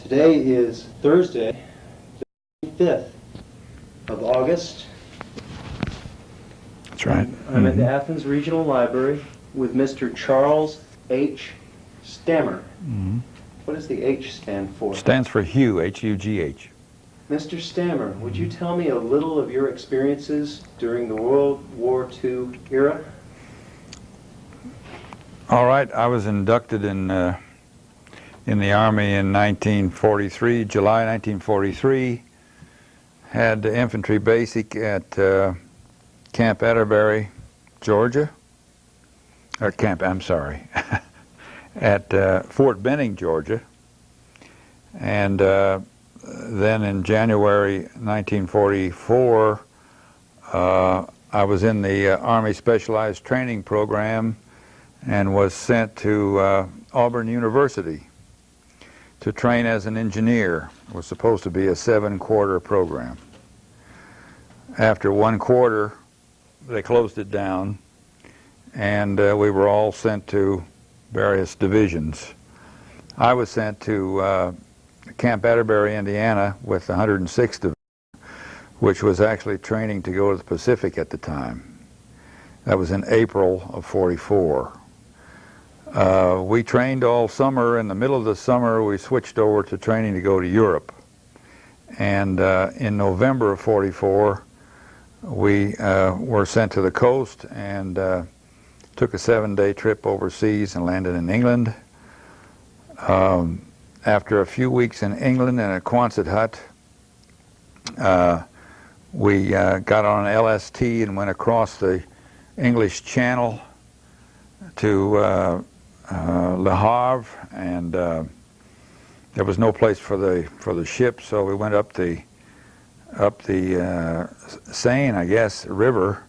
Today is Thursday, the 5th of August. That's right. I'm at the Athens Regional Library with Mr. Charles H. Stammer. What does the H stand for? Stands for Hugh, H-U-G-H. Mr. Stammer, would you tell me a little of your experiences during the World War II era? All right, I was inducted in the Army in 1943, July 1943. Had the infantry basic at Camp Atterbury, Georgia. Or at Fort Benning, Georgia. And then in January 1944, I was in the Army Specialized Training Program and was sent to Auburn University to train as an engineer. It was supposed to be a 7-quarter program. After 1 quarter, they closed it down, and we were all sent to various divisions. I was sent to Camp Atterbury, Indiana, with the 106th Division, which was actually training to go to the Pacific at the time. That was in April of '44. We trained all summer. In the middle of the summer, we switched over to training to go to Europe. And in November of '44, we were sent to the coast and took a 7-day trip overseas and landed in England. After a few weeks in England in a Quonset hut, we got on an LST and went across the English Channel to Le Havre, and there was no place for the ship, so we went up the Seine, I guess, river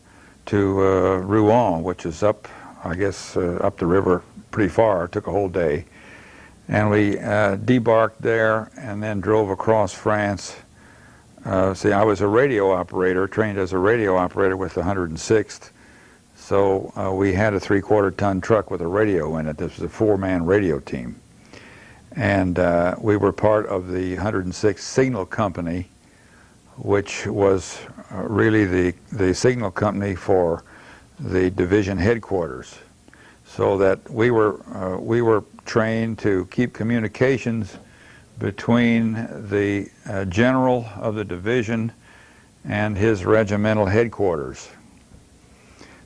to Rouen, which is up, I guess, up the river pretty far. It took a whole day. And we debarked there and then drove across France. See, I was a radio operator, trained as a radio operator with the 106th. So we had a 3/4-ton truck with a radio in it. This was a 4-man radio team. And we were part of the 106th Signal Company, which was really the signal company for the division headquarters. So that we were trained to keep communications between the general of the division and his regimental headquarters.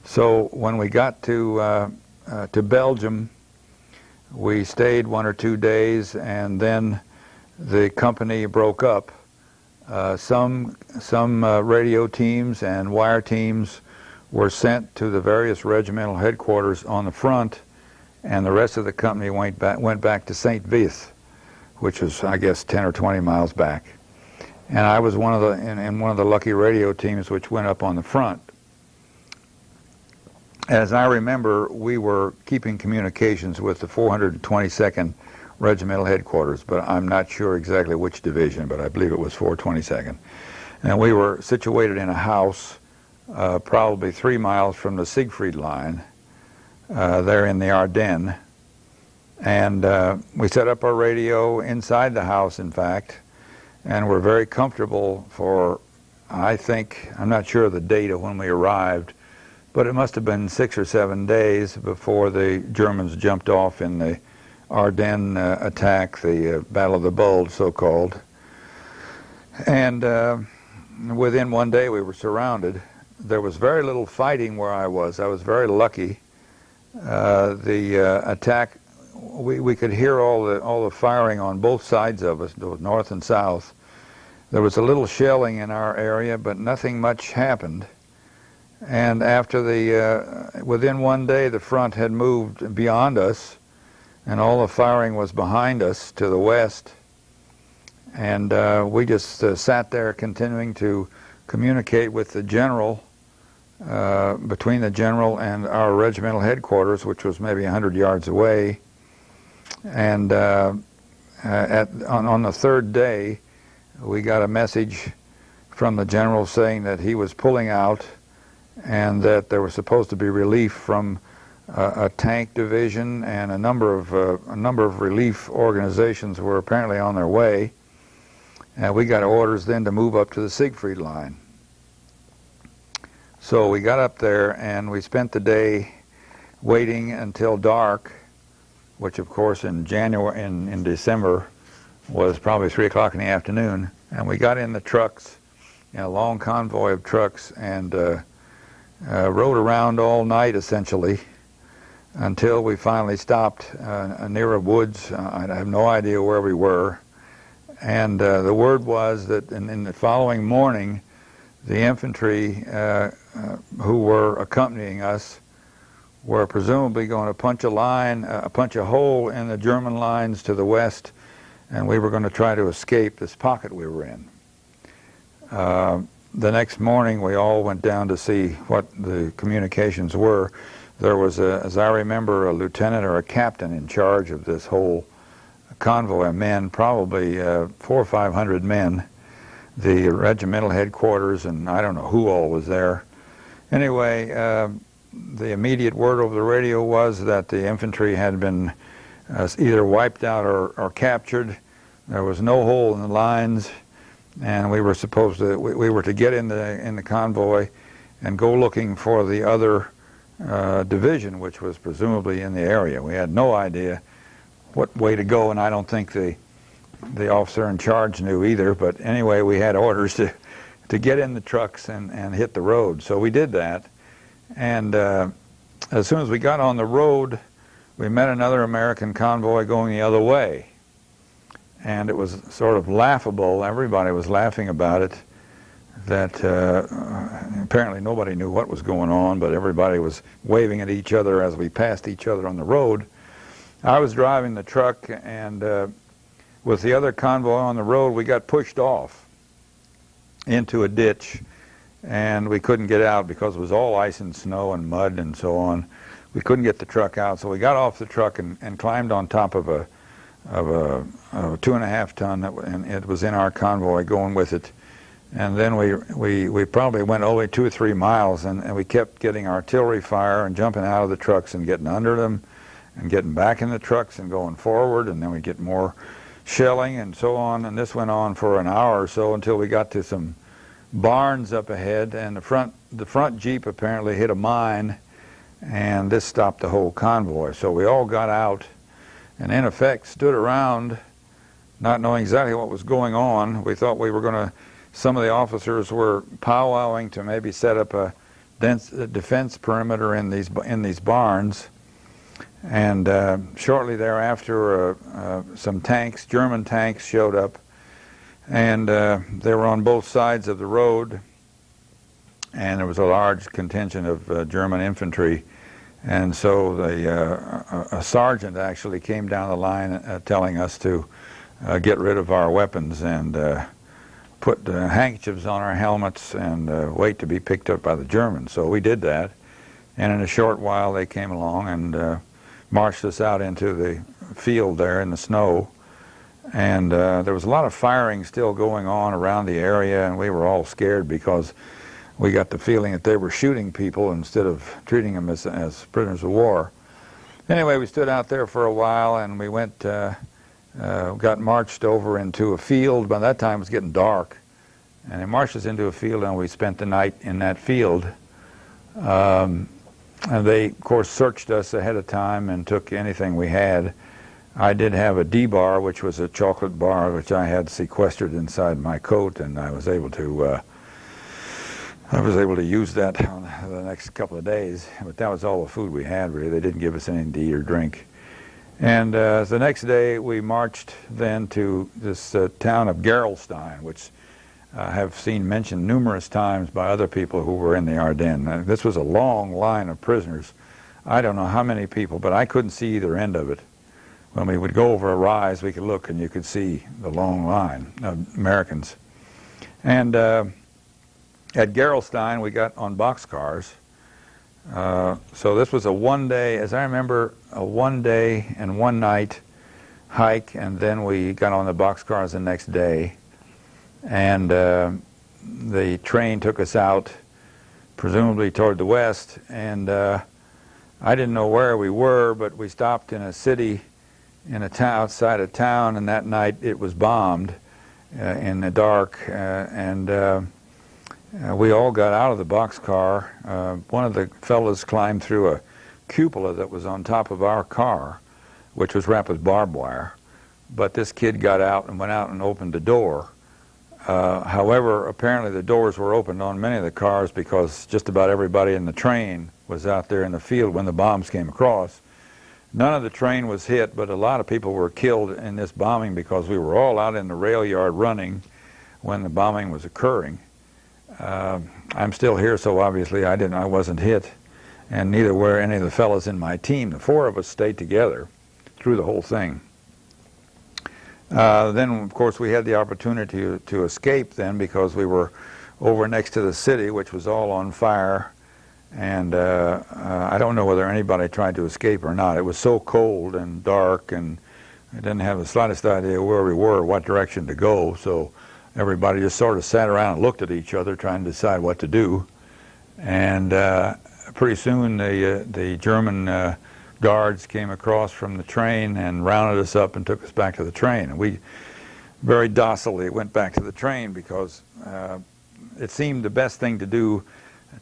So when we got to Belgium, we stayed 1 or 2 days, and then the company broke up. Some radio teams and wire teams were sent to the various regimental headquarters on the front, and the rest of the company went back to St. Vith, which was, I guess, 10 or 20 miles back. And I was in one of the lucky radio teams which went up on the front. As I remember, we were keeping communications with the 422nd Regimental Headquarters, but I'm not sure exactly which division, but I believe it was 422nd. And we were situated in a house probably 3 miles from the Siegfried line, there in the Ardennes. And we set up our radio inside the house, in fact, and were very comfortable for, I think, I'm not sure of the date of when we arrived, but it must have been 6 or 7 days before the Germans jumped off in the Ardennes attack, the Battle of the Bulge, so-called. And within 1 day we were surrounded. There was very little fighting where I was. I was very lucky. The attack, we could hear all the firing on both sides of us, north and south. There was a little shelling in our area, but nothing much happened. And after within 1 day, the front had moved beyond us, and all the firing was behind us to the west. And we just sat there continuing to communicate with the general, between the general and our regimental headquarters, which was maybe 100 yards away. And on the 3rd day, we got a message from the general saying that he was pulling out and that there was supposed to be relief from a tank division, and a number of relief organizations were apparently on their way. And we got orders then to move up to the Siegfried line. So we got up there and we spent the day waiting until dark, which of course in December was probably 3 o'clock in the afternoon. And we got in the trucks, in a long convoy of trucks, and rode around all night essentially until we finally stopped near a woods. I have no idea where we were. And the word was that in the following morning, the infantry who were accompanying us were presumably going to punch a hole in the German lines to the west, and we were going to try to escape this pocket we were in. The next morning, we all went down to see what the communications were. There was, as I remember, a lieutenant or a captain in charge of this whole convoy of men, probably 400 or 500 men, the regimental headquarters, and I don't know who all was there. Anyway, the immediate word over the radio was that the infantry had been either wiped out or captured. There was no hole in the lines, and we were supposed to we were to get in the convoy and go looking for the other division, which was presumably in the area. We had no idea what way to go, and I don't think the officer in charge knew either. But anyway, we had orders to get in the trucks and hit the road. So we did that, and as soon as we got on the road, we met another American convoy going the other way. And it was sort of laughable. Everybody was laughing about it, that apparently nobody knew what was going on, but everybody was waving at each other as we passed each other on the road. I was driving the truck, and with the other convoy on the road, we got pushed off into a ditch, and we couldn't get out because it was all ice and snow and mud and so on. We couldn't get the truck out, so we got off the truck and climbed on top of a 2.5 ton, and it was in our convoy going with it. And then we probably went only 2 or 3 miles, and we kept getting artillery fire and jumping out of the trucks and getting under them and getting back in the trucks and going forward, and then we get more shelling and so on. And this went on for an hour or so until we got to some barns up ahead, and the front Jeep apparently hit a mine, and this stopped the whole convoy. So we all got out and in effect stood around not knowing exactly what was going on. We thought we were going to, some of the officers were powwowing to maybe set up a defense perimeter in these barns. And shortly thereafter, some tanks, German tanks, showed up, and they were on both sides of the road, and there was a large contingent of German infantry. And so a sergeant actually came down the line telling us to get rid of our weapons and put handkerchiefs on our helmets and wait to be picked up by the Germans. So we did that, and in a short while they came along and marched us out into the field there in the snow. And there was a lot of firing still going on around the area, and we were all scared because we got the feeling that they were shooting people instead of treating them as prisoners of war. Anyway, we stood out there for a while, and we went, got marched over into a field. By that time it was getting dark, and they marched us into a field, and we spent the night in that field. And they, of course, searched us ahead of time and took anything we had. I did have a D-bar, which was a chocolate bar, which I had sequestered inside my coat, and I was able to use that on the next couple of days, but that was all the food we had, really. They didn't give us anything to eat or drink. And the next day we marched then to this town of Gerolstein, which I have seen mentioned numerous times by other people who were in the Ardennes. This was a long line of prisoners. I don't know how many people, but I couldn't see either end of it. When we would go over a rise, we could look and you could see the long line of Americans. And at Gerolstein, we got on boxcars. So this was a one-day, as I remember, a one-day and one-night hike, and then we got on the boxcars the next day. And the train took us out, presumably toward the west, and I didn't know where we were, but we stopped in a city, in a town outside of town, and that night it was bombed in the dark, we all got out of the boxcar. One of the fellows climbed through a cupola that was on top of our car, which was wrapped with barbed wire. But this kid got out and went out and opened the door. However, apparently the doors were opened on many of the cars because just about everybody in the train was out there in the field when the bombs came across. None of the train was hit, but a lot of people were killed in this bombing because we were all out in the rail yard running when the bombing was occurring. I'm still here, so obviously I wasn't hit, and neither were any of the fellows in my team. The four of us stayed together through the whole thing. Then, of course, we had the opportunity to escape then because we were over next to the city, which was all on fire. And I don't know whether anybody tried to escape or not. It was so cold and dark, and I didn't have the slightest idea where we were, what direction to go. So everybody just sort of sat around and looked at each other, trying to decide what to do. And pretty soon the German guards came across from the train and rounded us up and took us back to the train. And we very docilely went back to the train because it seemed the best thing to do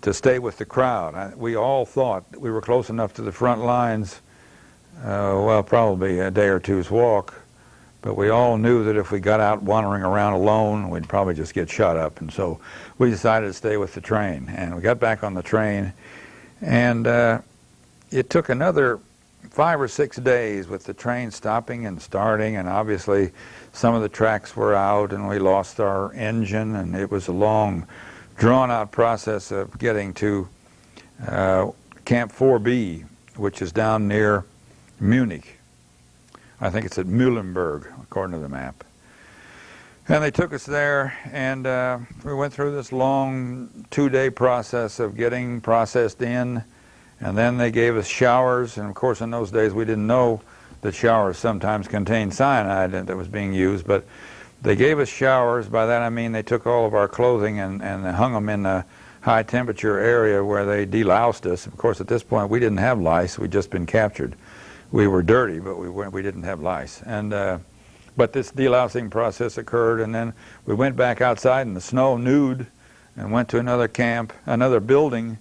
to stay with the crowd. We all thought we were close enough to the front lines, well, probably a day or two's walk, but we all knew that if we got out wandering around alone, we'd probably just get shot up. And so we decided to stay with the train. And we got back on the train, and it took another 5 or 6 days with the train stopping and starting, and obviously some of the tracks were out and we lost our engine, and it was a long, drawn-out process of getting to Camp 4B, which is down near Munich. I think it's at Muhlenberg, according to the map. And they took us there, and we went through this long 2-day process of getting processed in, and then they gave us showers, and of course in those days we didn't know that showers sometimes contained cyanide that was being used, but they gave us showers. By that I mean they took all of our clothing and hung them in a high temperature area where they deloused us. Of course at this point we didn't have lice, we'd just been captured. We were dirty, but we didn't have lice. And but this delousing process occurred, and then we went back outside in the snow nude and went to another camp, another building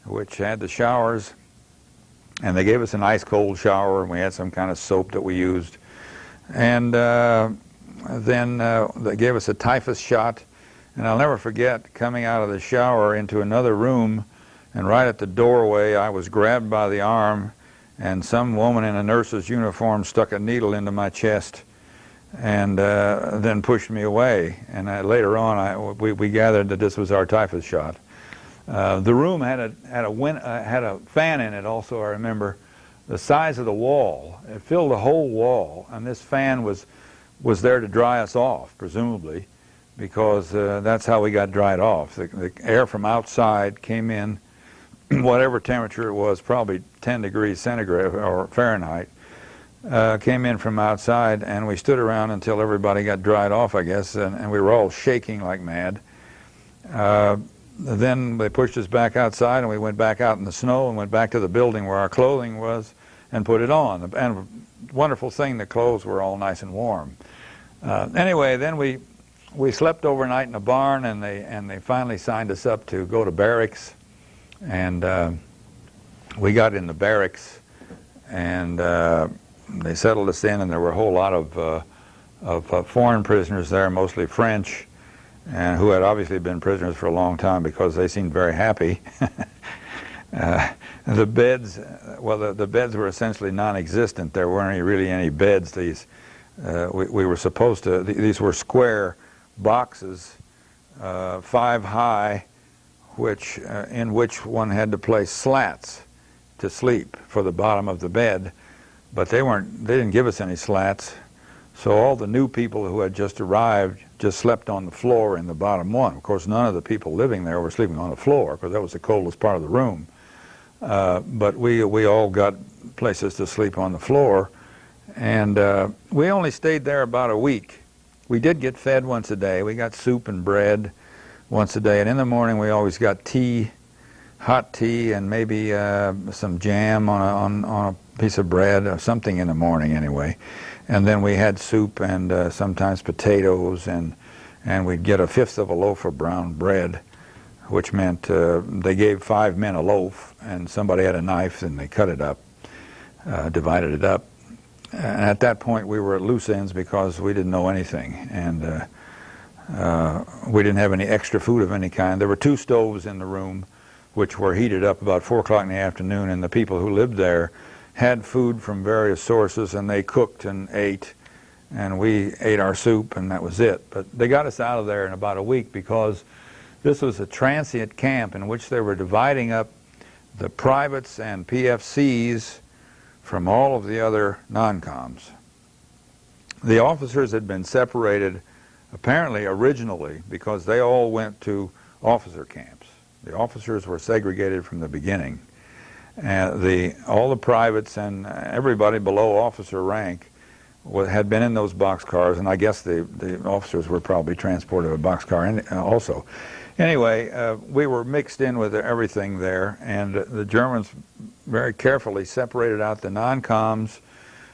which had the showers, and they gave us an ice cold shower, and we had some kind of soap that we used. And then they gave us a typhus shot, and I'll never forget coming out of the shower into another room, and right at the doorway I was grabbed by the arm, and some woman in a nurse's uniform stuck a needle into my chest and then pushed me away. And later on we gathered that this was our typhus shot. The room had a fan in it also, I remember, the size of the wall. It filled the whole wall, and this fan was there to dry us off, presumably, because that's how we got dried off. The air from outside came in, whatever temperature it was, probably 10 degrees centigrade or Fahrenheit, came in from outside, and we stood around until everybody got dried off, I guess, and we were all shaking like mad. Then they pushed us back outside, and we went back out in the snow and went back to the building where our clothing was and put it on. And wonderful thing, the clothes were all nice and warm. Anyway, then we slept overnight in a barn, and they finally signed us up to go to barracks. And we got in the barracks, and they settled us in, and there were a whole lot of foreign prisoners there, mostly French, and who had obviously been prisoners for a long time because they seemed very happy. The beds, well, the beds were essentially non-existent. There weren't really any beds. These we were supposed to. These were square boxes, 5 high, in which one had to place slats to sleep for the bottom of the bed, but they didn't give us any slats. So all the new people who had just arrived just slept on the floor in the bottom one. Of course, none of the people living there were sleeping on the floor because that was the coldest part of the room. But we all got places to sleep on the floor, and we only stayed there about a week. We did get fed once a day. We got soup and bread once a day, and in the morning we always got tea, hot tea and maybe some jam on a piece of bread or something in the morning anyway. And then we had soup and sometimes potatoes, and we'd get a fifth of a loaf of brown bread, which meant they gave 5 men a loaf, and somebody had a knife and they cut it up, divided it up. And at that point we were at loose ends because we didn't know anything, and we didn't have any extra food of any kind. There were 2 stoves in the room which were heated up about 4 o'clock in the afternoon, and the people who lived there had food from various sources, and they cooked and ate, and we ate our soup, and that was it. But they got us out of there in about a week because this was a transient camp in which they were dividing up the privates and PFCs from all of the other non-coms. The officers had been separated apparently originally because they all went to officer camps. The officers were segregated from the beginning. All the privates and everybody below officer rank had been in those boxcars, and I guess the officers were probably transported in a boxcar also. Anyway, we were mixed in with everything there, and the Germans very carefully separated out the non-coms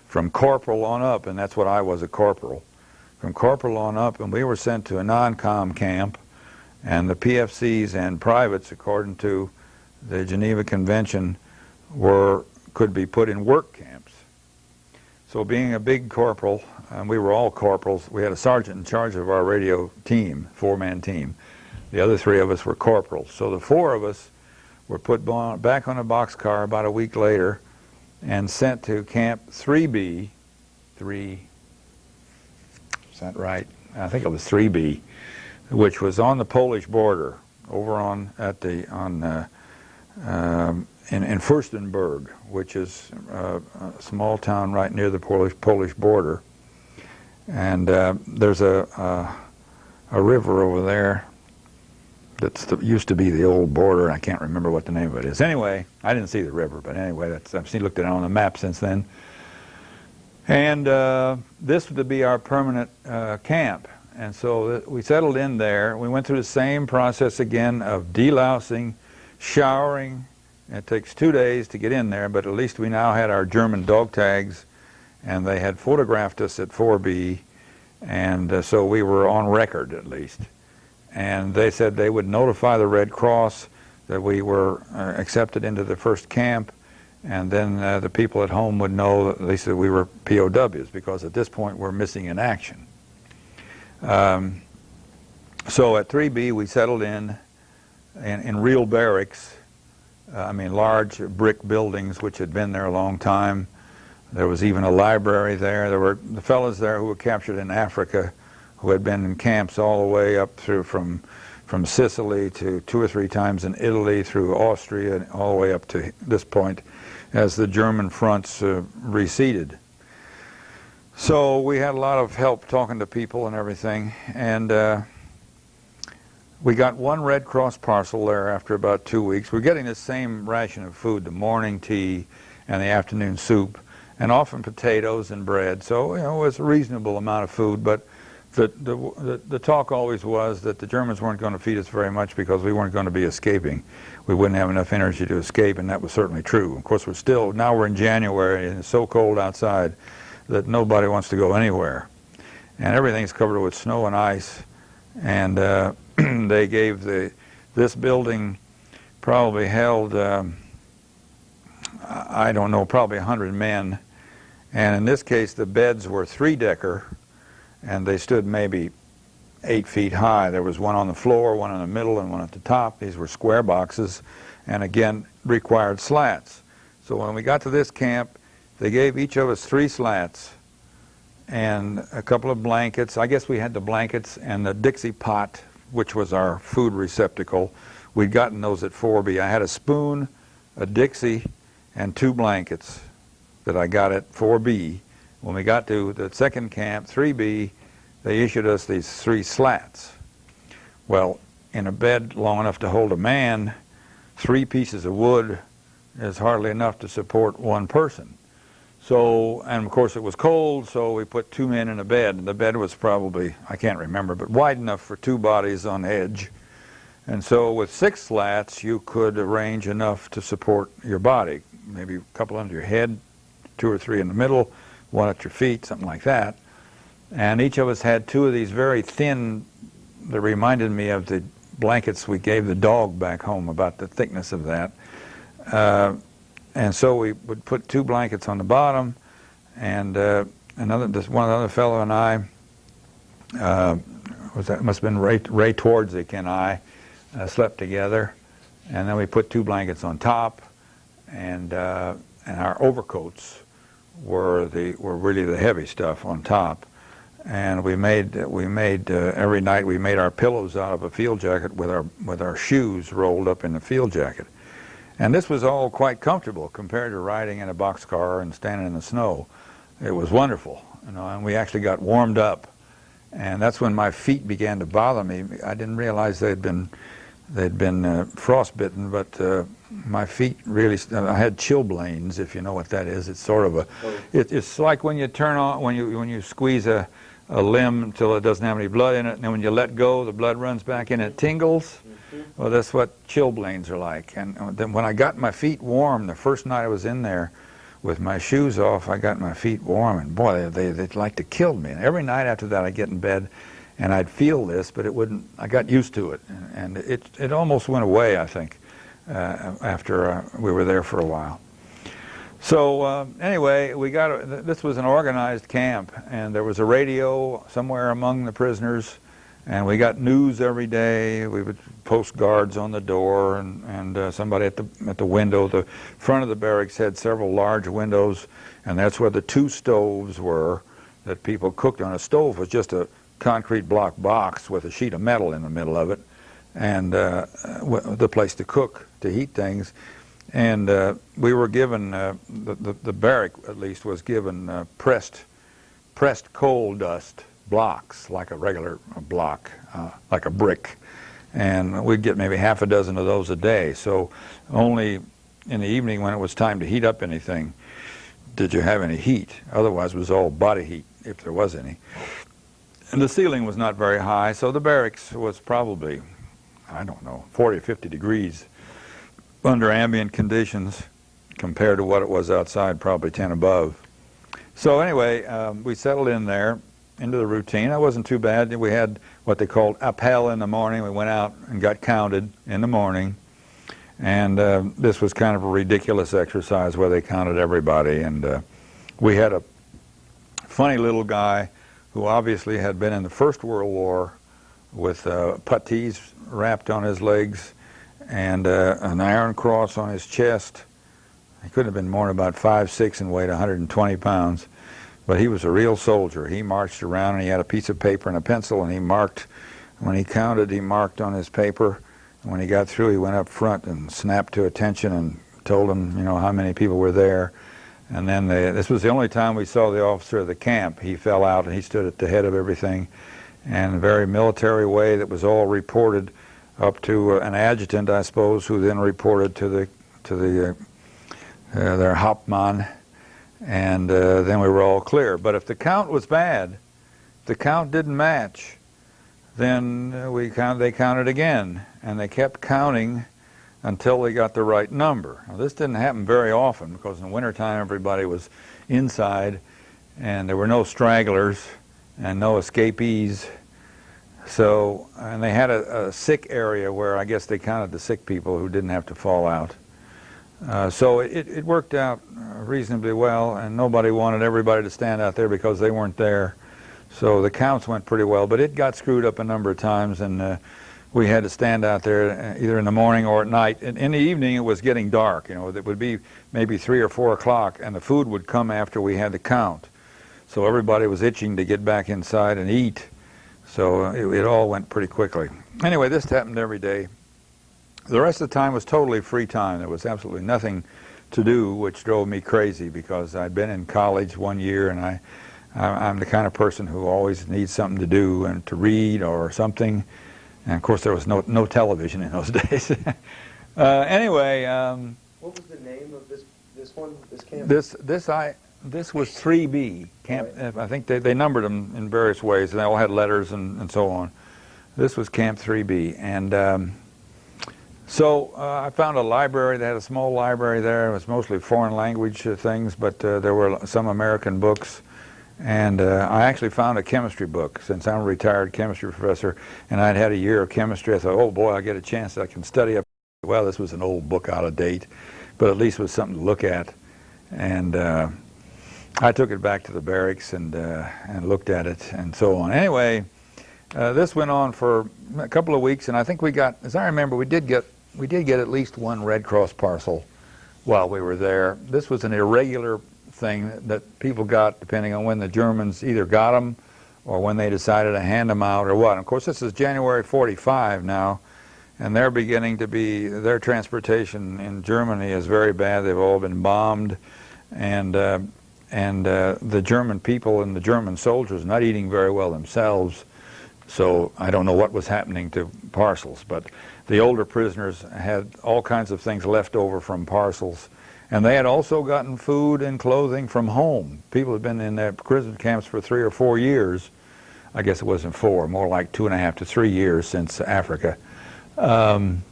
from corporal on up, and that's what I was, a corporal. From corporal on up, and we were sent to a non-com camp, and the PFCs and privates, according to the Geneva Convention, could be put in work camps. So being a big corporal, and we were all corporals, we had a sergeant in charge of our radio team, 4-man team. The other 3 of us were corporals. So the 4 of us were put back on a boxcar about a week later and sent to Camp 3B, is that right? I think it was 3B, which was on the Polish border, over in Fürstenberg, which is a small town right near the Polish border. And there's a river over there that used to be the old border. I can't remember what the name of it is. Anyway, I didn't see the river, but anyway, I've looked at it on the map since then. And this would be our permanent camp. And so we settled in there. We went through the same process again of delousing, showering. It takes 2 days to get in there, but at least we now had our German dog tags, and they had photographed us at 4B, and so we were on record at least. And they said they would notify the Red Cross that we were accepted into the first camp, and then the people at home would know at least that we were POWs, because at this point we're missing in action. So at 3B we settled in real barracks, large brick buildings which had been there a long time. There was even a library there. There were the fellows there who were captured in Africa, who had been in camps all the way up through from Sicily to 2 or 3 times in Italy, through Austria, and all the way up to this point as the German fronts receded. So we had a lot of help talking to people and everything, and we got 1 Red Cross parcel there after about 2 weeks. We're getting the same ration of food, the morning tea and the afternoon soup, and often potatoes and bread. So it was a reasonable amount of food, but the talk always was that the Germans weren't going to feed us very much because we weren't going to be escaping. We wouldn't have enough energy to escape, and that was certainly true. Of course, now we're in January, and it's so cold outside that nobody wants to go anywhere. And everything's covered with snow and ice, and they gave this building probably held, I don't know, probably 100 men. And in this case, the beds were 3-decker, and they stood maybe 8 feet high. There was one on the floor, one in the middle, and one at the top. These were square boxes, and again, required slats. So when we got to this camp, they gave each of us 3 slats and a couple of blankets. I guess we had the blankets and the Dixie pot, which was our food receptacle. We'd gotten those at 4B. I had a spoon, a Dixie, and 2 blankets that I got at 4B. When we got to the second camp, 3B, they issued us these 3 slats. Well, in a bed long enough to hold a man, 3 pieces of wood is hardly enough to support 1 person. So, and of course it was cold, so we put 2 men in a bed. And the bed was probably, I can't remember, but wide enough for 2 bodies on edge. And so with 6 slats, you could arrange enough to support your body, maybe a couple under your head, 2 or 3 in the middle, 1 at your feet, something like that. And each of us had 2 of these very thin, that reminded me of the blankets we gave the dog back home, about the thickness of that. And so we would put 2 blankets on the bottom, and one other fellow and I, must have been Ray Twardzik and I, slept together, and then we put 2 blankets on top, and our overcoats were really the heavy stuff on top. And we made every night we made our pillows out of a field jacket with our shoes rolled up in the field jacket. And this was all quite comfortable compared to riding in a boxcar and standing in the snow. It was wonderful, you know, and we actually got warmed up. And that's when my feet began to bother me. I didn't realize they'd been frostbitten, but my feet really, I had chilblains, if you know what that is. It's sort of it's like when you turn on, when you squeeze a limb until it doesn't have any blood in it, and then when you let go, the blood runs back in, it tingles. Well, that's what chilblains are like. And then when I got my feet warm, the first night I was in there with my shoes off, I got my feet warm, and boy, they'd like to kill me. And every night after that, I'd get in bed, and I'd feel this, but it wouldn't. I got used to it, and it almost went away, I think, after we were there for a while. So anyway, this was an organized camp, and there was a radio somewhere among the prisoners, and we got news every day. We would post guards on the door, and somebody at the window. The front of the barracks had several large windows, and that's where the 2 stoves were that people cooked on. A stove was just a concrete block box with a sheet of metal in the middle of it, and the place to cook, to heat things. And we were given, the barrack at least was given pressed coal dust blocks, like a regular block, like a brick. And we'd get maybe half a dozen of those a day. So only in the evening when it was time to heat up anything did you have any heat. Otherwise it was all body heat, if there was any. And the ceiling was not very high, so the barracks was probably, I don't know, 40 or 50 degrees under ambient conditions compared to what it was outside, probably 10 above. So anyway, we settled in there into the routine. That wasn't too bad. We had what they called appel in the morning. We went out and got counted in the morning. And this was kind of a ridiculous exercise where they counted everybody. And we had a funny little guy who obviously had been in the First World War with puttees wrapped on his legs and an iron cross on his chest. He couldn't have been more than about 5'6" and weighed 120 pounds. But he was a real soldier. He marched around, and he had a piece of paper and a pencil, and he marked. When he counted, he marked on his paper. And when he got through, he went up front and snapped to attention and told them, you know, how many people were there. And then this was the only time we saw the officer of the camp. He fell out, and he stood at the head of everything. And in a very military way that was all reported up to an adjutant, I suppose, who then reported to their Hauptmann, and then we were all clear. But if the count was bad, if the count didn't match, then they counted again, and they kept counting until they got the right number. Now, this didn't happen very often because in the wintertime everybody was inside, and there were no stragglers and no escapees. So, and they had a sick area where I guess they counted the sick people who didn't have to fall out. So it worked out reasonably well, and nobody wanted everybody to stand out there because they weren't there. So the counts went pretty well, but it got screwed up a number of times, and we had to stand out there either in the morning or at night. And in the evening it was getting dark. You know, it would be maybe 3 or 4 o'clock, and the food would come after we had the count. So everybody was itching to get back inside and eat. So it all went pretty quickly. Anyway, this happened every day. The rest of the time was totally free time. There was absolutely nothing to do, which drove me crazy because I'd been in college 1 year, and I'm the kind of person who always needs something to do and to read or something. And of course, there was no television in those days. Anyway, what was the name of this one, this camp? This was 3B camp. Right. I think they numbered them in various ways, and they all had letters and so on. This was Camp 3B, and So I found a library. They had a small library there. It was mostly foreign language things, but there were some American books. And I actually found a chemistry book, since I'm a retired chemistry professor, and I'd had a year of chemistry. I thought, oh boy, I get a chance I can study up. Well, this was an old book, out of date, but at least it was something to look at. And I took it back to the barracks and looked at it and so on. Anyway, this went on for a couple of weeks, and I think we got, as I remember, we did get at least one Red Cross parcel while we were there. This was an irregular thing that people got depending on when the Germans either got them or when they decided to hand them out or what. And of course, this is January 45 now, and they're beginning to be, their transportation in Germany is very bad. They've all been bombed, and the German people and the German soldiers not eating very well themselves. So I don't know what was happening to parcels, but the older prisoners had all kinds of things left over from parcels. And they had also gotten food and clothing from home. People had been in their prison camps for 3 or 4 years. I guess it wasn't 4, more like 2.5 to 3 years since Africa. Had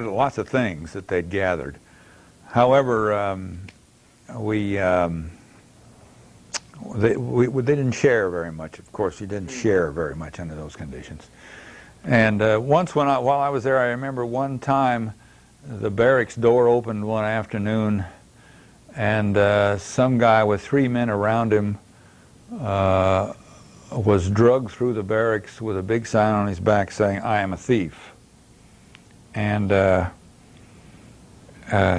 lots of things that they'd gathered. However, they didn't share very much. Of course, you didn't share very much under those conditions. And once while I was there, I remember one time the barracks door opened one afternoon, and some guy with 3 men around him was drugged through the barracks with a big sign on his back saying, "I am a thief." And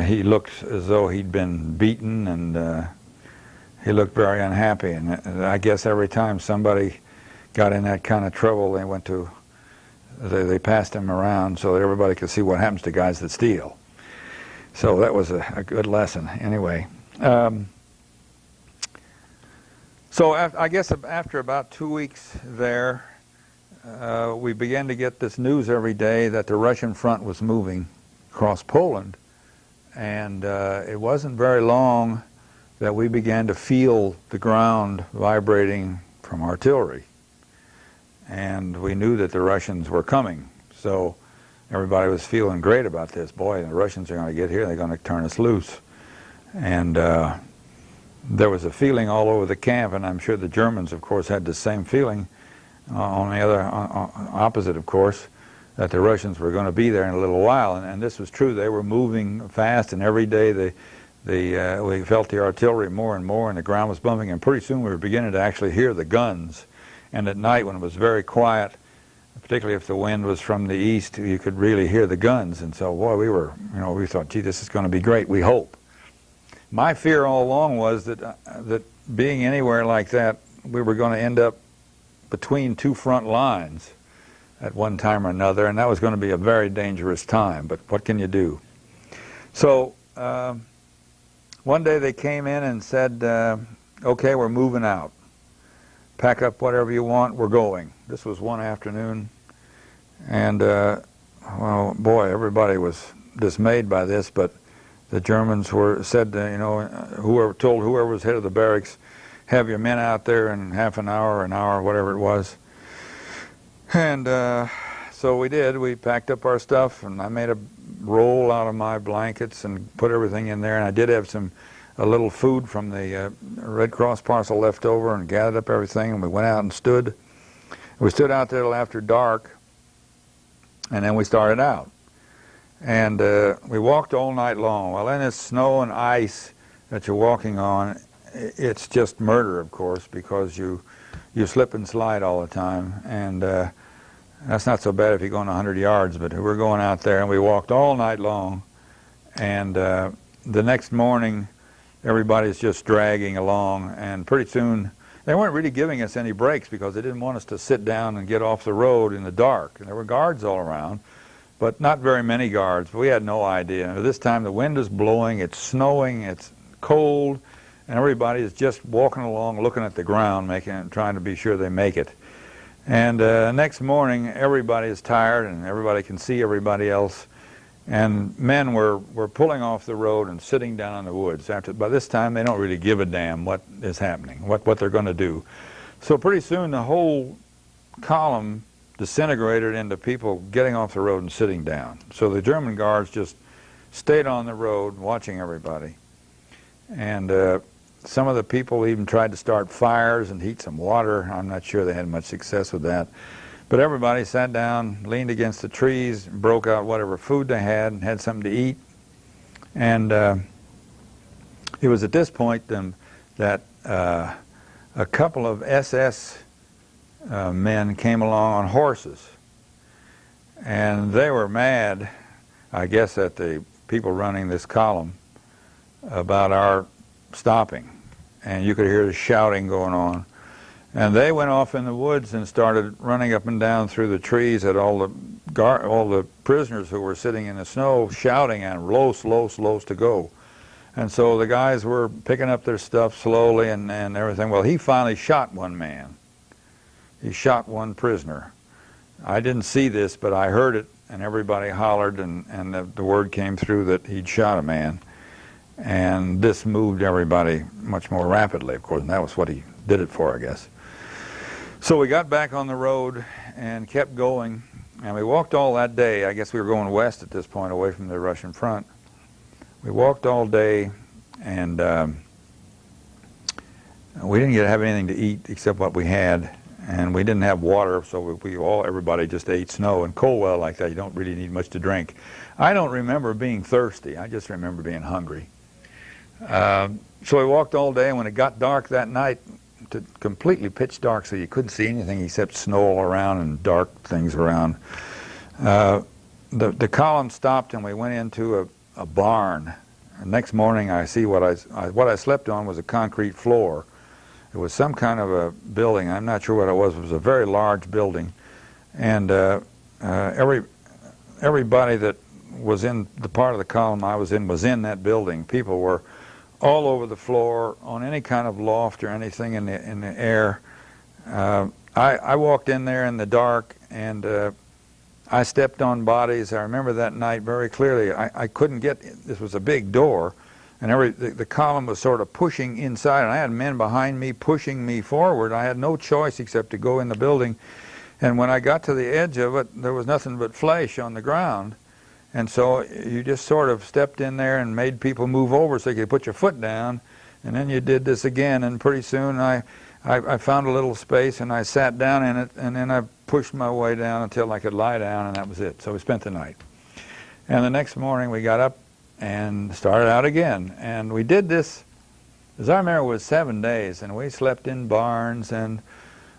he looked as though he'd been beaten, and he looked very unhappy. And I guess every time somebody got in that kind of trouble, they passed him around so that everybody could see what happens to guys that steal. So that was a good lesson. Anyway, so I guess after about 2 weeks there, we began to get this news every day that the Russian front was moving across Poland. And it wasn't very long that we began to feel the ground vibrating from artillery. And we knew that the Russians were coming. So everybody was feeling great about this. Boy, the Russians are going to get here, they're going to turn us loose. And there was a feeling all over the camp, and I'm sure the Germans, of course, had the same feeling on the other opposite, of course, that the Russians were going to be there in a little while. And this was true. They were moving fast, and every day we felt the artillery more and more, and the ground was bumping, and pretty soon we were beginning to actually hear the guns. And at night, when it was very quiet, particularly if the wind was from the east, you could really hear the guns. And so, boy, we thought, gee, this is going to be great, we hope. My fear all along was that being anywhere like that, we were going to end up between two front lines at one time or another, and that was going to be a very dangerous time. But what can you do? So one day they came in and said, okay, we're moving out. Pack up whatever you want, we're going. This was one afternoon, and well, boy, everybody was dismayed by this, but the Germans said, whoever was head of the barracks, have your men out there in half an hour, whatever it was. And so we did. We packed up our stuff, and I made a roll out of my blankets and put everything in there, and I did have a little food from the Red Cross parcel left over, and gathered up everything, and we went out and stood. We stood out there till after dark, and then we started out. And we walked all night long. Well, in this snow and ice that you're walking on, it's just murder, of course, because you slip and slide all the time. And that's not so bad if you're going 100 yards, but we're going out there, and we walked all night long. And the next morning, everybody's just dragging along, and pretty soon they weren't really giving us any breaks because they didn't want us to sit down and get off the road in the dark. And there were guards all around, but not very many guards. We had no idea. This time the wind is blowing, it's snowing, it's cold, and everybody is just walking along looking at the ground, trying to be sure they make it. And next morning everybody is tired and everybody can see everybody else. And men were pulling off the road and sitting down in the woods. By this time, they don't really give a damn what is happening, what they're going to do. So pretty soon, the whole column disintegrated into people getting off the road and sitting down. So the German guards just stayed on the road watching everybody. And some of the people even tried to start fires and heat some water. I'm not sure they had much success with that. But everybody sat down, leaned against the trees, broke out whatever food they had something to eat. And it was at this point that a couple of SS men came along on horses. And they were mad, I guess, at the people running this column about our stopping. And you could hear the shouting going on. And they went off in the woods and started running up and down through the trees at all the prisoners who were sitting in the snow, shouting at them, "Los, los, los," to go. And so the guys were picking up their stuff slowly and everything. Well, he finally shot one man. He shot one prisoner. I didn't see this, but I heard it, and everybody hollered, and the word came through that he'd shot a man. And this moved everybody much more rapidly, of course, and that was what he did it for, I guess. So we got back on the road and kept going, and we walked all that day. I guess we were going west at this point, away from the Russian front. We walked all day, and we didn't get to have anything to eat except what we had, and we didn't have water, so everybody just ate snow. And cold weather like that, you don't really need much to drink. I don't remember being thirsty. I just remember being hungry. So we walked all day, and when it got dark that night, completely pitch dark, so you couldn't see anything except snow all around and dark things around. The column stopped, and we went into a barn. The next morning, I see what I slept on was a concrete floor. It was some kind of a building. I'm not sure what it was. It was a very large building, and everybody that was in the part of the column I was in that building. People were all over the floor, on any kind of loft or anything in the air. I walked in there in the dark, and I stepped on bodies. I remember that night very clearly. I couldn't get, this was a big door, and the column was sort of pushing inside, and I had men behind me pushing me forward. I had no choice except to go in the building. And when I got to the edge of it, there was nothing but flesh on the ground. And so you just sort of stepped in there and made people move over so you could put your foot down, and then you did this again, and pretty soon I found a little space and I sat down in it, and then I pushed my way down until I could lie down, and that was it. So we spent the night. And the next morning we got up and started out again, and we did this, as I remember, it was 7 days, and we slept in barns, and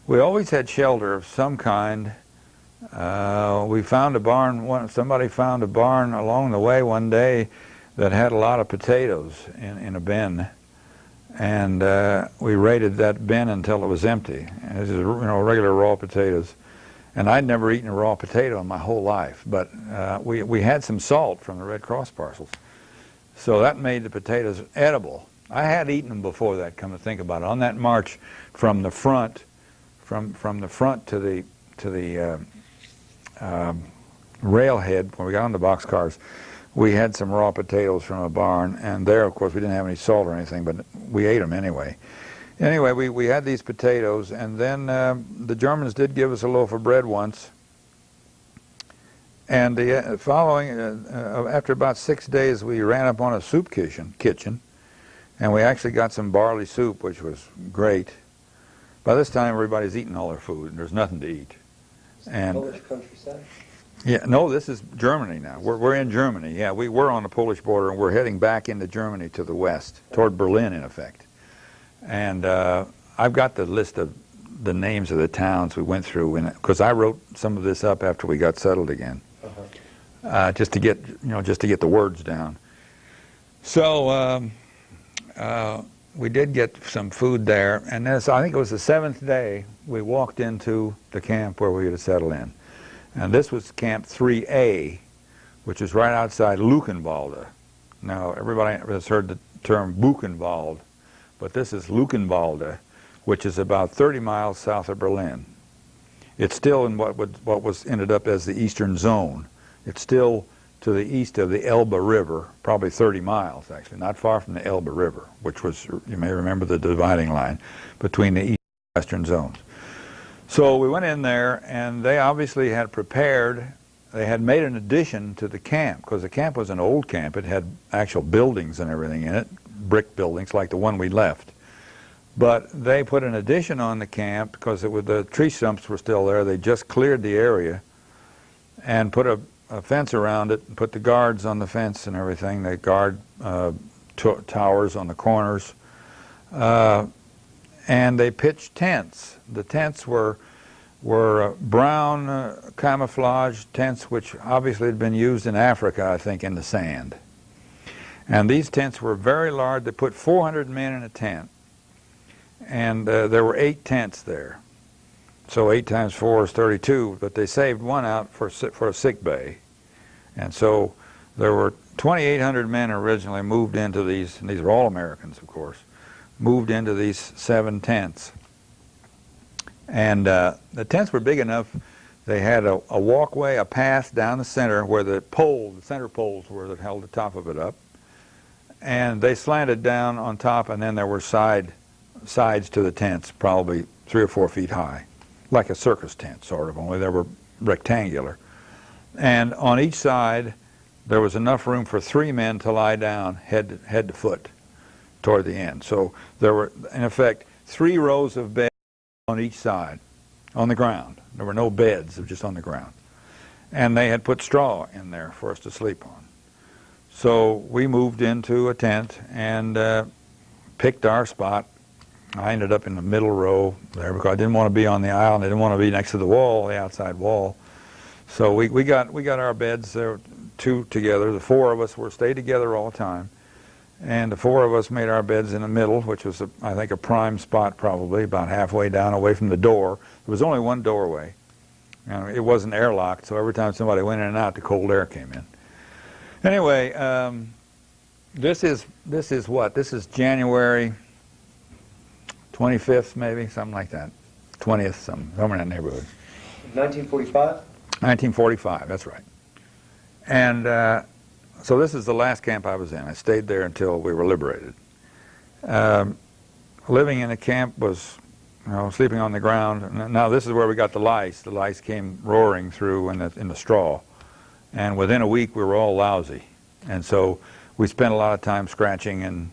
we always had shelter of some kind. We found a barn, somebody found a barn along the way one day that had a lot of potatoes in a bin, and we raided that bin until it was empty. And this is, regular raw potatoes. And I'd never eaten a raw potato in my whole life, but we had some salt from the Red Cross parcels. So that made the potatoes edible. I had eaten them before that, come to think about it. On that march from the front, from the front to the railhead, when we got on the boxcars, we had some raw potatoes from a barn, and there, of course, we didn't have any salt or anything, but we ate them anyway. Anyway, we had these potatoes, and then the Germans did give us a loaf of bread once, and the following, after about 6 days, we ran up on a soup kitchen, and we actually got some barley soup, which was great. By this time, everybody's eating all their food, and there's nothing to eat. And Polish countryside? Yeah, no, this is Germany now. We're in Germany. Yeah, we were on the Polish border, and we're heading back into Germany to the west, toward Berlin, in effect. And I've got the list of the names of the towns we went through, because I wrote some of this up after we got settled again, just to get the words down. So we did get some food there, and I think it was the 7th day we walked into the camp where we were to settle in. And this was Camp 3A, which is right outside Luckenwalde. Now, everybody has heard the term Buchenwald, but this is Luckenwalde, which is about 30 miles south of Berlin. It's still in what was ended up as the Eastern Zone. It's still to the east of the Elbe River, probably 30 miles, actually, not far from the Elbe River, which was, you may remember, the dividing line between the east and western zones. So we went in there, and they obviously had prepared, they had made an addition to the camp, because the camp was an old camp. It had actual buildings and everything in it, brick buildings like the one we left. But they put an addition on the camp because the tree stumps were still there. They just cleared the area and put a fence around it and put the guards on the fence and everything. They guard towers on the corners. And they pitched tents. The tents were brown camouflage tents, which obviously had been used in Africa, I think, in the sand. And these tents were very large. They put 400 men in a tent. And there were 8 tents there. So 8 times 4 is 32, but they saved one out for a sick bay. And so there were 2,800 men originally moved into these, and these are all Americans, of course, moved into these 7 tents. And the tents were big enough. They had a walkway, a path down the center where the center poles were that held the top of it up. And they slanted down on top, and then there were sides to the tents, probably 3 or 4 feet high, like a circus tent, sort of, only they were rectangular. And on each side, there was enough room for 3 men to lie down head to foot toward the end. So there were, in effect, 3 rows of beds on each side, on the ground. There were no beds, they were just on the ground. And they had put straw in there for us to sleep on. So we moved into a tent and picked our spot. I ended up in the middle row there because I didn't want to be on the aisle and I didn't want to be next to the wall, the outside wall. So we got our beds there, 2 together. The 4 of us stayed together all the time. And the 4 of us made our beds in the middle, which was, I think, a prime spot probably, about halfway down away from the door. There was only one doorway. It wasn't airlocked, so every time somebody went in and out, the cold air came in. Anyway, this is what? This is January 25th, maybe, something like that. 20th, somewhere in that neighborhood. 1945? 1945, that's right. And so this is the last camp I was in. I stayed there until we were liberated. Living in a camp was, sleeping on the ground. Now this is where we got the lice. The lice came roaring through in the straw. And within a week we were all lousy. And so we spent a lot of time scratching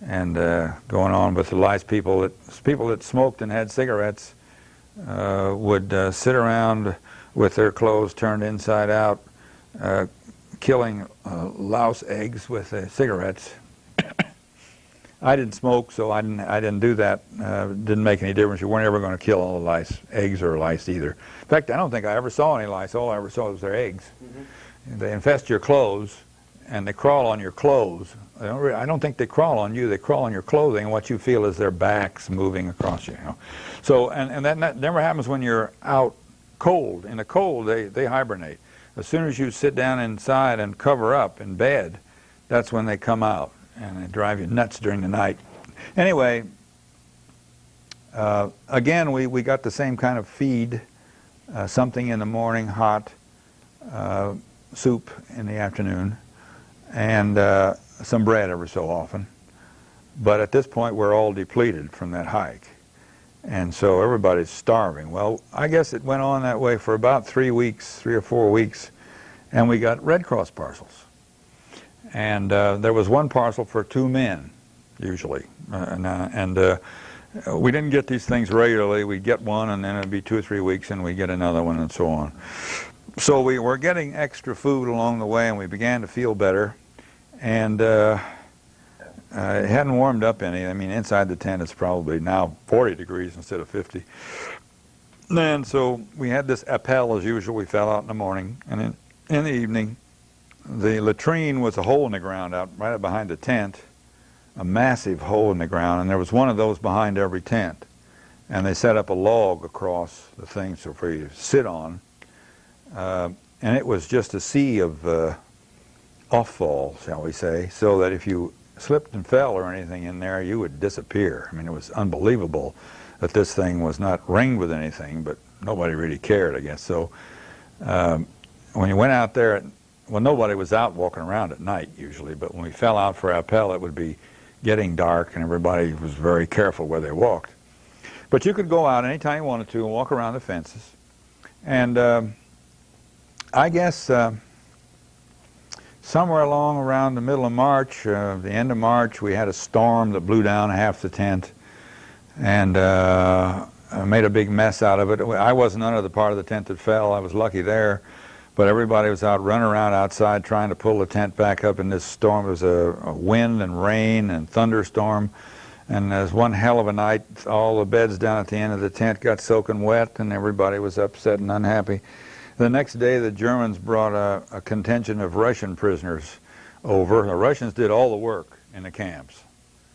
and going on with the lice. People that smoked and had cigarettes would sit around with their clothes turned inside out, killing louse eggs with cigarettes. I didn't smoke, so I didn't do that. Didn't make any difference. You weren't ever going to kill all the lice, eggs or lice either. In fact, I don't think I ever saw any lice. All I ever saw was their eggs. Mm-hmm. They infest your clothes, and they crawl on your clothes. I don't think they crawl on you. They crawl on your clothing, and what you feel is their backs moving across you. So, and that never happens when you're out cold. In the cold, they hibernate. As soon as you sit down inside and cover up in bed, that's when they come out, and they drive you nuts during the night. Anyway, again, we got the same kind of feed, something in the morning, hot, soup in the afternoon, and some bread every so often. But at this point, we're all depleted from that hike. And so everybody's starving. Well, I guess it went on that way for about 3 or 4 weeks, and we got Red Cross parcels. And there was one parcel for 2 men, usually. We didn't get these things regularly. We'd get one, and then it'd be 2 or 3 weeks, and we'd get another one, and so on. So we were getting extra food along the way, and we began to feel better. And it hadn't warmed up any. I mean, inside the tent it's probably now 40 degrees instead of 50. And so we had this appel as usual. We fell out in the morning, and in the evening, the latrine was a hole in the ground out right behind the tent, a massive hole in the ground, and there was one of those behind every tent. And they set up a log across the thing so for you to sit on, and it was just a sea of offfall, shall we say, so that if you slipped and fell or anything in there, you would disappear. I mean, it was unbelievable that this thing was not ringed with anything, but nobody really cared, I guess. So when you went out there, well, nobody was out walking around at night usually, but when we fell out for appel, it would be getting dark, and everybody was very careful where they walked. But you could go out anytime you wanted to and walk around the fences. And I guess somewhere along around the middle of March, the end of March, we had a storm that blew down half the tent and made a big mess out of it. I wasn't under the part of the tent that fell. I was lucky there. But everybody was out running around outside trying to pull the tent back up in this storm. It was a wind and rain and thunderstorm. And it was one hell of a night. All the beds down at the end of the tent got soaking wet, and everybody was upset and unhappy. The next day, the Germans brought a contingent of Russian prisoners over. The Russians did all the work in the camps.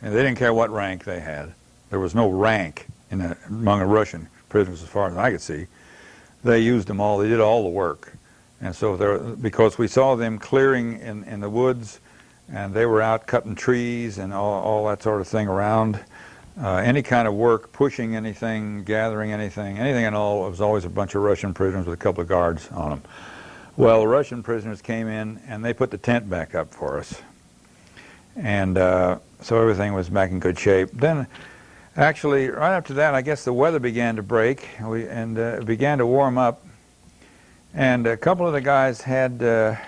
And they didn't care what rank they had. There was no rank among the Russian prisoners as far as I could see. They used them all. They did all the work. And so because we saw them clearing in the woods, and they were out cutting trees and all that sort of thing around. Any kind of work, pushing anything, gathering anything and all, it was always a bunch of Russian prisoners with a couple of guards on them. Well, the Russian prisoners came in and they put the tent back up for us. And so everything was back in good shape. Then, actually, right after that, I guess the weather began to break and it began to warm up. And a couple of the guys had a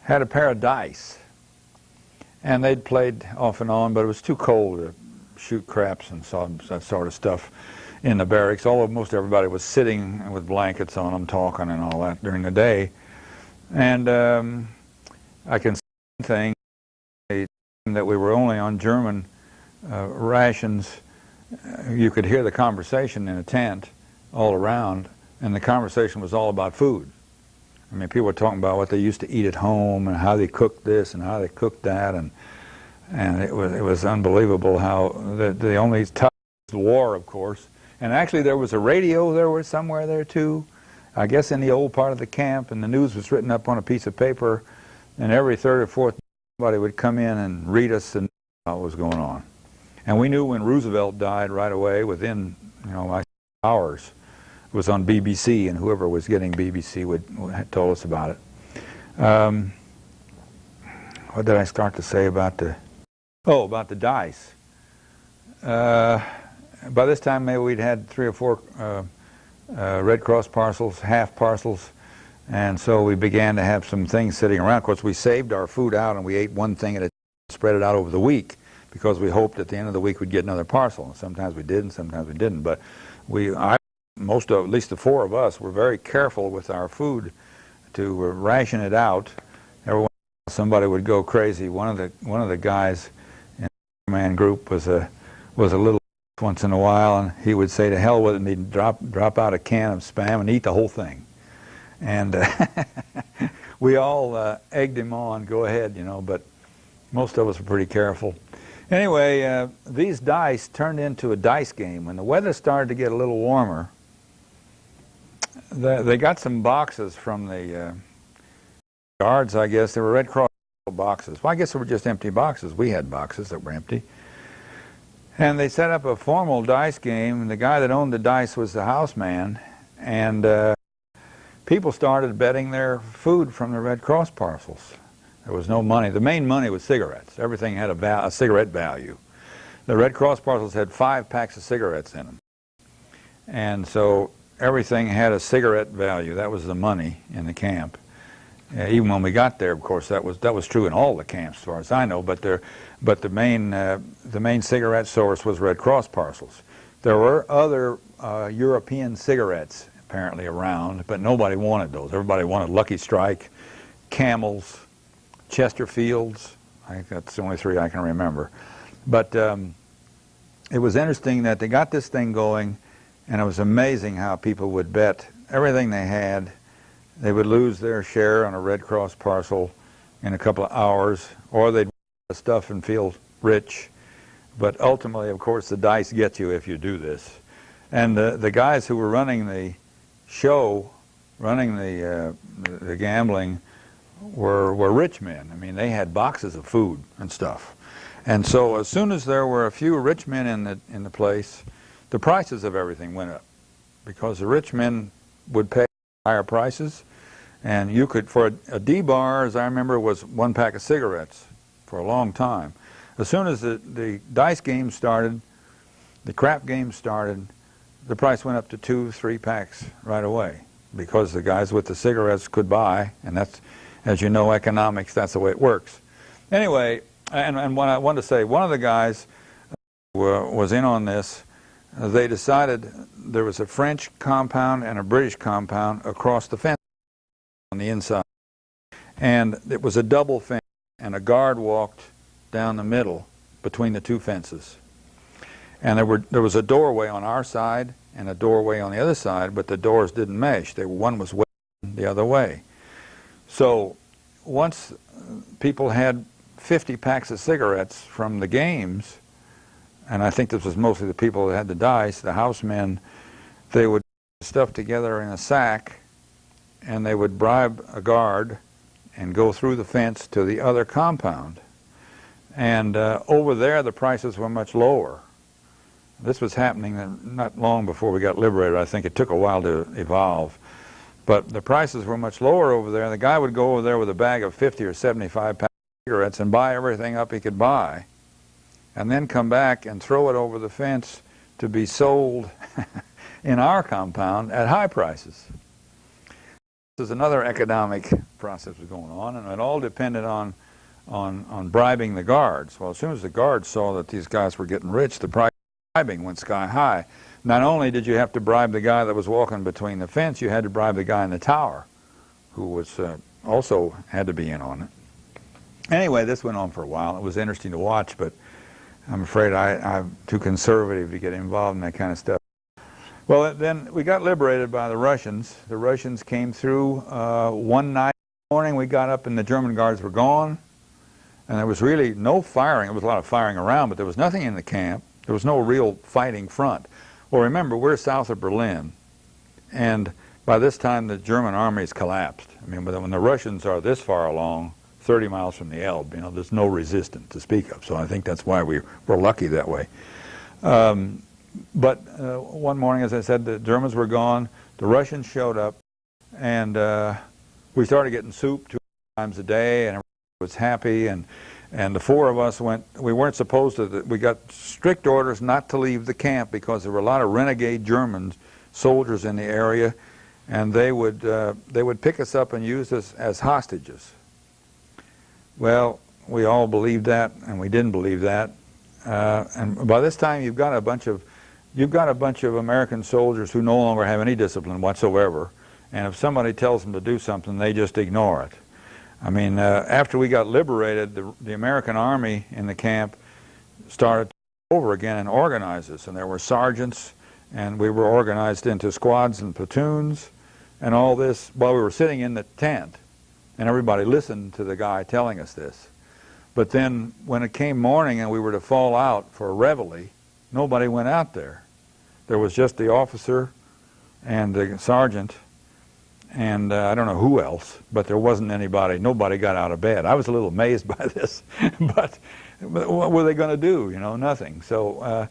pair of dice. And they'd played off and on, but it was too cold to shoot craps and that sort of stuff in the barracks. Although most everybody was sitting with blankets on them, talking and all that during the day. And I can say that we were only on German rations. You could hear the conversation in a tent all around, and the conversation was all about food. I mean, people were talking about what they used to eat at home and how they cooked this and how they cooked that, and it was unbelievable how the only touch was the war, of course. And actually, there was a radio there somewhere there too, I guess in the old part of the camp, and the news was written up on a piece of paper, and every third or fourth somebody would come in and read us and know what was going on. And we knew when Roosevelt died right away, within like hours. It was on BBC, and whoever was getting BBC would told us about it. What did I start to say about about the dice? By this time, maybe we'd had 3 or 4 Red Cross parcels, half parcels, and so we began to have some things sitting around. Of course, we saved our food out, and we ate one thing at a time, spread it out over the week, because we hoped at the end of the week we'd get another parcel. And sometimes we did, and sometimes we didn't. But at least the 4 of us, were very careful with our food to ration it out. Every once in a while somebody would go crazy. One of the guys in the man group was a little once in a while, and he would say to hell with it, and he'd drop out a can of Spam and eat the whole thing. And we all egged him on, go ahead, but most of us were pretty careful. Anyway, these dice turned into a dice game. When the weather started to get a little warmer, they got some boxes from the guards, I guess. They were Red Cross boxes. Well, I guess they were just empty boxes. We had boxes that were empty. And they set up a formal dice game. The guy that owned the dice was the house man. And people started betting their food from the Red Cross parcels. There was no money. The main money was cigarettes. Everything had a cigarette value. The Red Cross parcels had 5 packs of cigarettes in them. And so everything had a cigarette value. That was the money in the camp. Even when we got there, of course, that was true in all the camps, as far as I know. But the main cigarette source was Red Cross parcels. There were other European cigarettes apparently around, but nobody wanted those. Everybody wanted Lucky Strike, Camels, Chesterfields. I think that's the only 3 I can remember. But it was interesting that they got this thing going. And it was amazing how people would bet everything they had. They would lose their share on a Red Cross parcel in a couple of hours, or they'd buy stuff and feel rich. But ultimately, of course, the dice get you if you do this. And the guys who were running the show, running the gambling, were rich men. I mean, they had boxes of food and stuff. And so as soon as there were a few rich men in the place, the prices of everything went up, because the rich men would pay higher prices, and you could, for a D-bar, as I remember, was 1 pack of cigarettes for a long time. As soon as the dice game started, the crap game started, the price went up to 2-3 packs right away because the guys with the cigarettes could buy, and that's, as you know, economics, that's the way it works. Anyway, and what I wanted to say, one of the guys was in on this. They decided there was a French compound and a British compound across the fence on the inside. And it was a double fence, and a guard walked down the middle between the two fences. And there was a doorway on our side and a doorway on the other side, but the doors didn't mesh. One was way the other way. So once people had 50 packs of cigarettes from the games, and I think this was mostly the people that had the dice, the housemen, they would put stuff together in a sack, and they would bribe a guard and go through the fence to the other compound. And over there, the prices were much lower. This was happening not long before we got liberated. I think it took a while to evolve. But the prices were much lower over there. The guy would go over there with a bag of 50 or 75 packs of cigarettes and buy everything up he could buy, and then come back and throw it over the fence to be sold in our compound at high prices. This is another economic process was going on, and it all depended on bribing the guards. Well, as soon as the guards saw that these guys were getting rich, the price of bribing went sky high. Not only did you have to bribe the guy that was walking between the fence, you had to bribe the guy in the tower, who was also had to be in on it. Anyway, this went on for a while. It was interesting to watch, but I'm afraid I'm too conservative to get involved in that kind of stuff. Well, then we got liberated by the Russians. The Russians came through one night in the morning. We got up and the German guards were gone. And there was really no firing. There was a lot of firing around, but there was nothing in the camp. There was no real fighting front. Well, remember, we're south of Berlin. And by this time, the German army's collapsed. I mean, when the Russians are this far along, 30 miles from the Elbe, you know, there's no resistance to speak of. So I think that's why we were lucky that way. But one morning, as I said, the Germans were gone. The Russians showed up, and we started getting soup 2 times a day, and everybody was happy. And the four of us went. We weren't supposed to. We got strict orders not to leave the camp because there were a lot of renegade German soldiers in the area, and they would pick us up and use us as hostages. Well, we all believed that, and we didn't believe that. And by this time, you've got a bunch of American soldiers who no longer have any discipline whatsoever. And if somebody tells them to do something, they just ignore it. I mean, after we got liberated, the American army in the camp started over again and organize us. And there were sergeants, and we were organized into squads and platoons, and all this while we were sitting in the tent. And everybody listened to the guy telling us this. But then when it came morning and we were to fall out for a reveille, nobody went out there. There was just the officer and the sergeant and I don't know who else, but there wasn't anybody. Nobody got out of bed. I was a little amazed by this, but what were they going to do? You know, nothing. So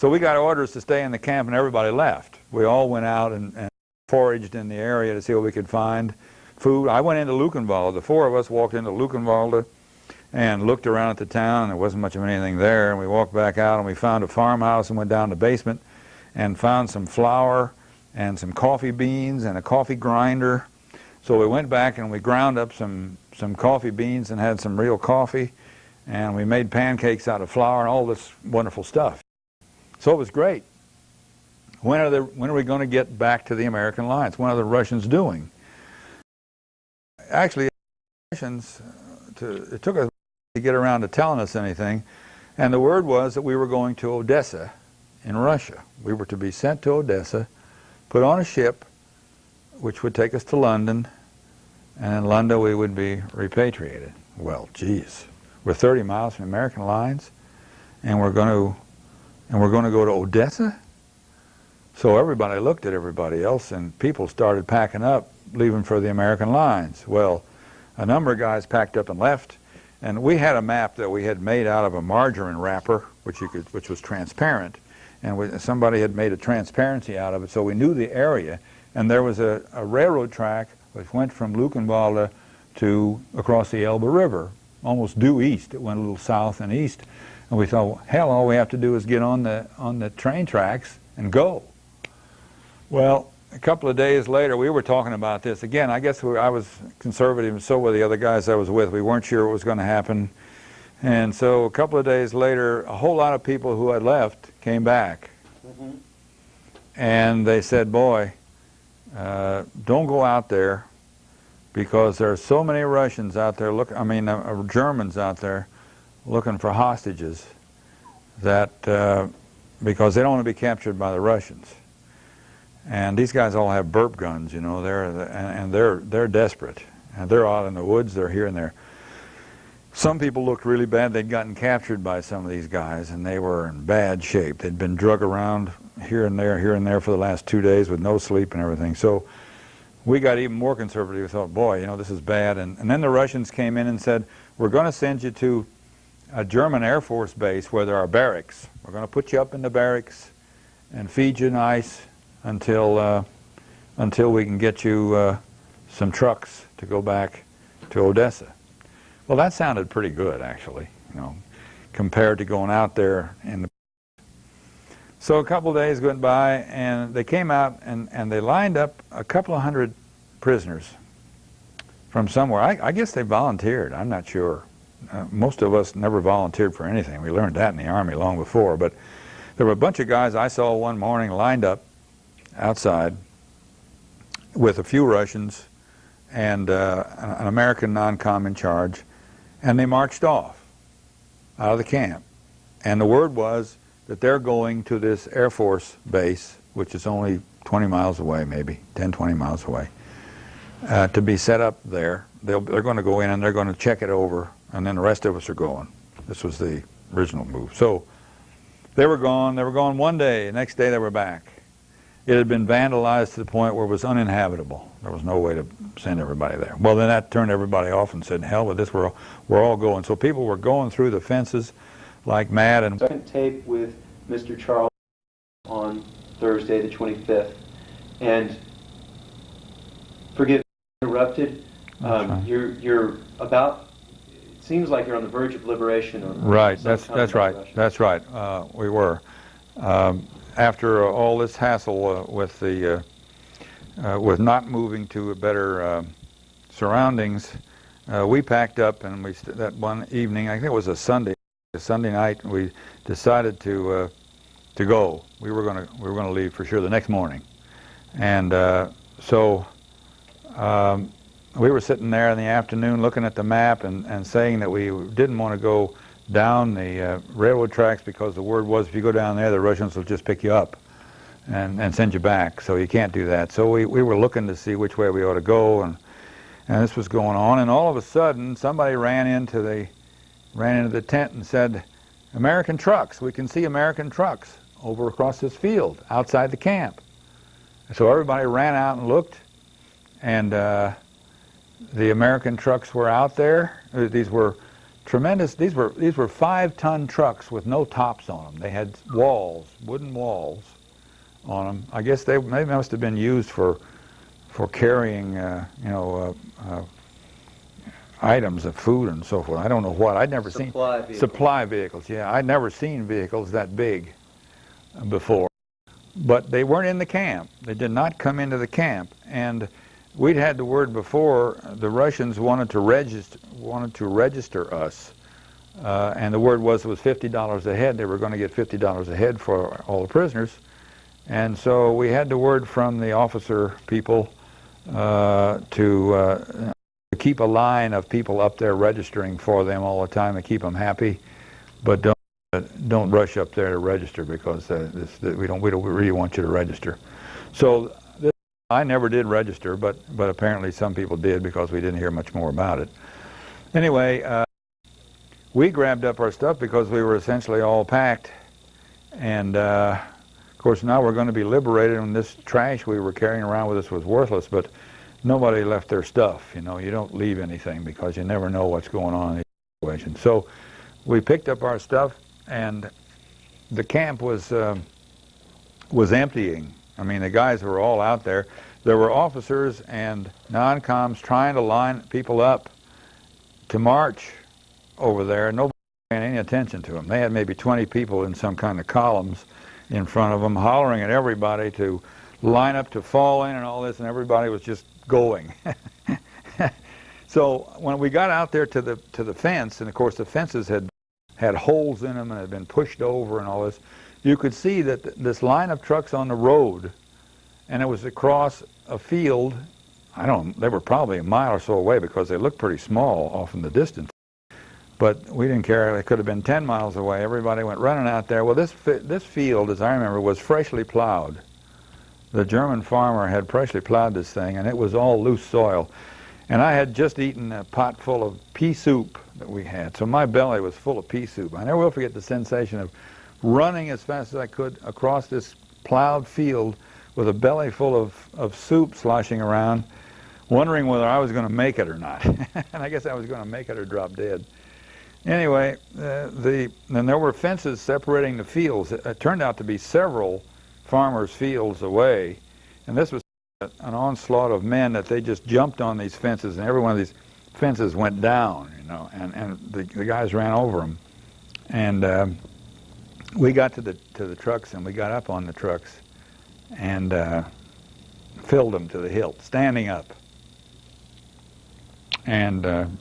we got orders to stay in the camp, and everybody left. We all went out and foraged in the area to see what we could find. Food. I went into Luckenwalde. The four of us walked into Luckenwalde and looked around at the town. There wasn't much of anything there, and we walked back out and we found a farmhouse and went down to the basement and found some flour and some coffee beans and a coffee grinder. So we went back and we ground up some coffee beans and had some real coffee, and we made pancakes out of flour and all this wonderful stuff. So it was great. When are we going to get back to the American lines? What are the Russians doing? Actually, it took us to get around to telling us anything, and the word was that we were going to Odessa in Russia. We were to be sent to Odessa, put on a ship, which would take us to London, and in London we would be repatriated. Well, geez, we're 30 miles from American lines, and we're going to go to Odessa. So everybody looked at everybody else, and people started packing up, leaving for the American lines. Well, a number of guys packed up and left, and we had a map that we had made out of a margarine wrapper, which was transparent, and somebody had made a transparency out of it, so we knew the area. And there was a railroad track which went from Luckenwalde to across the Elbe River, almost due east. It went a little south and east And we thought, well, hell, all we have to do is get on the train tracks and go. Well, a couple of days later, we were talking about this. Again, I guess I was conservative, and so were the other guys I was with. We weren't sure what was going to happen. And so a couple of days later, a whole lot of people who had left came back. Mm-hmm. And they said, boy, don't go out there, because there are so many Russians out there, Germans out there looking for hostages, that because they don't want to be captured by the Russians. And these guys all have burp guns, you know. They're desperate, and they're out in the woods. They're here and there. Some people looked really bad. They'd gotten captured by some of these guys, and they were in bad shape. They'd been drug around here and there for the last 2 days with no sleep and everything. So we got even more conservative. We thought, boy, you know, this is bad. And then the Russians came in and said, we're going to send you to a German Air Force base where there are barracks. We're going to put you up in the barracks and feed you nice until we can get you some trucks to go back to Odessa. Well, that sounded pretty good, actually, you know, compared to going out there in the... So a couple of days went by, and they came out, and they lined up a couple of hundred prisoners from somewhere. I guess they volunteered. I'm not sure. Most of us never volunteered for anything. We learned that in the Army long before. But there were a bunch of guys I saw one morning lined up outside with a few Russians and an American non-com in charge, and they marched off out of the camp. And the word was that they're going to this Air Force base, which is only 20 miles away, maybe 10, 20 miles away, to be set up there. They're going to go in and they're going to check it over, and then the rest of us are going. This was the original move. So they were gone. They were gone one day. The next day they were back. It had been vandalized to the point where it was uninhabitable. There was no way to send everybody there. Well, then that turned everybody off and said, hell with this, we're all going. So people were going through the fences like mad. And second tape with Mr. Charles on Thursday the 25th. And forgive me, interrupted. You're about, it seems like you're on the verge of liberation. Or right, that's right. Russia. That's right. We were. After all this hassle with not moving to better surroundings, we packed up, and that one evening, I think it was a Sunday night, we decided to go. We were going to leave for sure the next morning, and so we were sitting there in the afternoon looking at the map and saying that we didn't want to go down the railroad tracks, because the word was if you go down there, the Russians will just pick you up and send you back. So you can't do that. So we were looking to see which way we ought to go, and this was going on. And all of a sudden, somebody ran into the tent and said, "American trucks! We can see American trucks over across this field outside the camp." So everybody ran out and looked, and the American trucks were out there. These were tremendous. These were 5-ton trucks with no tops on them. They had walls, wooden walls on them. I guess they must have been used for carrying, items of food and so forth. I don't know what. I'd never seen supply vehicles. Yeah, I'd never seen vehicles that big before. But they weren't in the camp. They did not come into the camp, and we'd had the word before. The Russians wanted to register us, and the word was it was $50 a head. They were going to get $50 a head for all the prisoners, and so we had the word from the officer people to keep a line of people up there registering for them all the time and keep them happy, but don't rush up there to register, because we don't really want you to register. So. I never did register, but apparently some people did, because we didn't hear much more about it. Anyway, we grabbed up our stuff because we were essentially all packed, and of course now we're going to be liberated, and this trash we were carrying around with us was worthless, but nobody left their stuff. You know, you don't leave anything because you never know what's going on in these situations. So we picked up our stuff, and the camp was emptying. I mean, the guys were all out there. There were officers and non-coms trying to line people up to march over there. Nobody paying any attention to them. They had maybe 20 people in some kind of columns in front of them, hollering at everybody to line up to fall in and all this, and everybody was just going. So when we got out there to the fence, and of course the fences had holes in them and had been pushed over and all this, you could see that this line of trucks on the road, and it was across a field. They were probably a mile or so away because they looked pretty small off in the distance. But we didn't care. They could have been 10 miles away. Everybody went running out there. Well, this field, as I remember, was freshly plowed. The German farmer had freshly plowed this thing, and it was all loose soil. And I had just eaten a pot full of pea soup that we had, so my belly was full of pea soup. I never will forget the sensation of running as fast as I could across this plowed field with a belly full of soup sloshing around, wondering whether I was going to make it or not. And I guess I was going to make it or drop dead. Anyway, and there were fences separating the fields. It turned out to be several farmers' fields away, and this was an onslaught of men that they just jumped on these fences, and every one of these fences went down, you know, and the guys ran over them. And we got to the trucks, and we got up on the trucks and filled them to the hilt, standing up. And